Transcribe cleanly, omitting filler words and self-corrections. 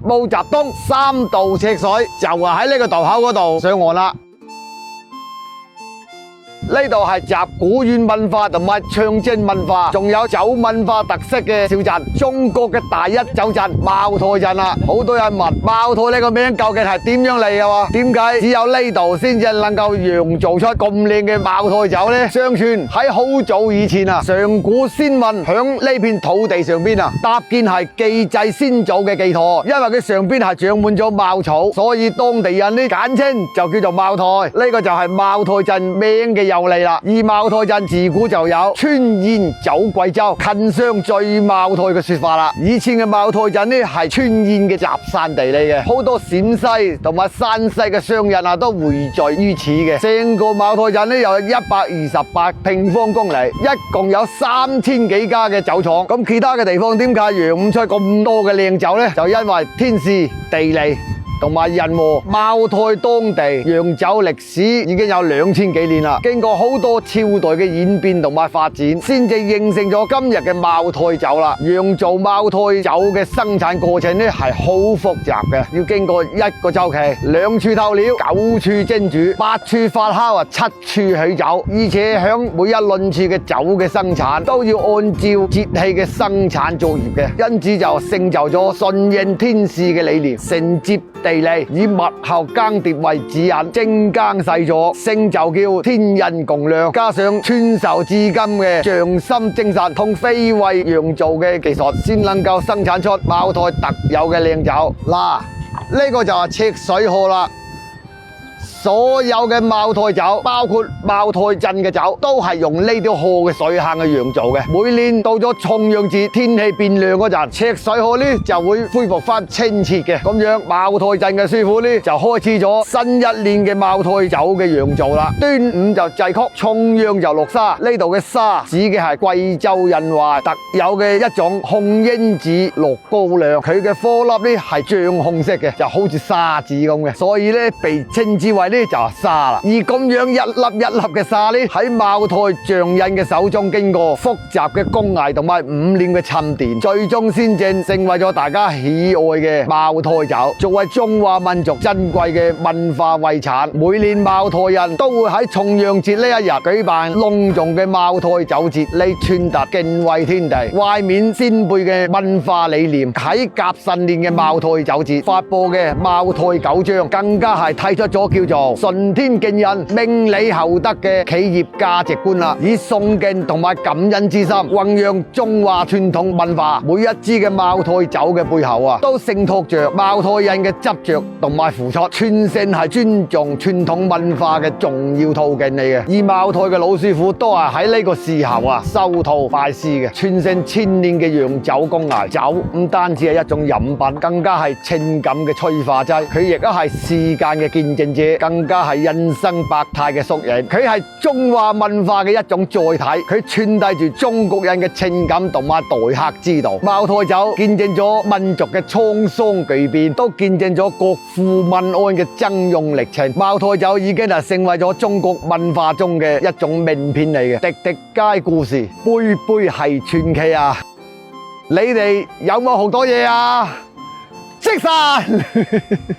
務集東3渡赤水，就係喺呢個渡口嗰度上岸啦。呢度係集古縣文化同埋長征文化，仲有酒文化特色嘅小鎮，中國嘅第一酒鎮茅台鎮啦。好多人問茅台呢個名究竟係點樣嚟嘅喎？點解只有呢度先至能夠釀造出咁靚嘅茅台酒呢？相傳喺好早以前啊，上古先民響呢片土地上邊啊，搭建係祭祭先祖嘅寄託，因為佢上邊係長滿咗茅草，所以當地人呢簡稱就叫做茅台。呢個就係茅台鎮名嘅由嚟啦。而茅台鎮自古就有春宴酒貴州，近上醉茅台嘅說法啦。以前嘅茅台鎮呢係春宴嘅集散地嚟嘅，好多陝西同埋山西嘅商人啊都匯聚於此嘅。成個茅台鎮呢有128平方公里，一共有3000幾家嘅酒廠。咁其他嘅地方點解釀唔出咁多嘅靚酒呢？就因為天時地利同埋人和。茅台當地釀酒歷史已經有2000幾年啦，經過好多朝代嘅演變同埋發展，先至形成咗今日嘅茅台酒啦。釀造茅台酒嘅生產過程呢係好複雜嘅，要經過一個週期，2處透料，9處蒸煮，8處發酵，7處許酒，而且響每一輪次嘅酒嘅生產都要按照節氣嘅生產作業嘅，因此就成就咗順應天時嘅理念，承接地利，以物候更迭為指引，精耕細作，成就叫天人共諒，加上傳授至今嘅匠心精神同非遺釀造嘅技術，先能夠生產出茅台特有嘅靚酒。嗱，呢個就係赤水河啦。所有嘅茅台酒，包括茅台鎮嘅酒，都係用呢條河嘅水坑去釀造嘅。每年到咗重陽節，天氣變涼嗰陣，赤水河呢就會恢復翻清澈嘅。咁樣茅台鎮嘅師傅呢就開始咗新一年嘅茅台酒嘅釀造啦。端午就祭曲，重陽就落沙。呢度嘅沙指嘅係貴州人話特有嘅一種紅英子綠高粱，佢嘅顆粒呢係醬紅色嘅，就好似沙子咁嘅，所以呢被稱之為就係沙啦。而咁樣一粒一粒嘅沙呢，喺茅台匠人嘅手中經過複雜嘅工藝同埋5年嘅沉澱，最終先正成為咗大家喜愛嘅茅台酒。作為中華民族珍貴嘅文化遺產，每年茅台人都會喺重陽節呢一日舉辦隆重嘅茅台酒節，嚟傳達敬畏天地、懷緬先輩嘅文化理念。喺甲辰年嘅茅台酒節發佈嘅茅台九章，更加係提出咗叫做順天敬人、明理厚德嘅企業價值觀啦，以崇敬同埋感恩之心弘揚中華傳統文化。每一支嘅茅台酒嘅背後啊，都承托着茅台人嘅執着同埋付出。傳承係尊重傳統文化嘅重要途徑嚟嘅，而茅台嘅老師傅都係喺呢個時候啊收徒拜師嘅，傳承千年嘅釀酒工藝。酒唔單止係一種飲品，更加係情感嘅催化劑，佢亦都係時間嘅見證者，更加係人生百態嘅縮影。佢係中華文化嘅一種載體，佢傳遞住中國人嘅情感同埋待客之道。茅台酒見證咗民族嘅滄桑巨變，都見證咗國富民安嘅崢嶸歷程。茅台酒已經係成為咗中國文化中嘅一種名片嚟嘅，滴滴皆故事，杯杯係傳奇啊！你哋有冇學到嘢啊？識晒！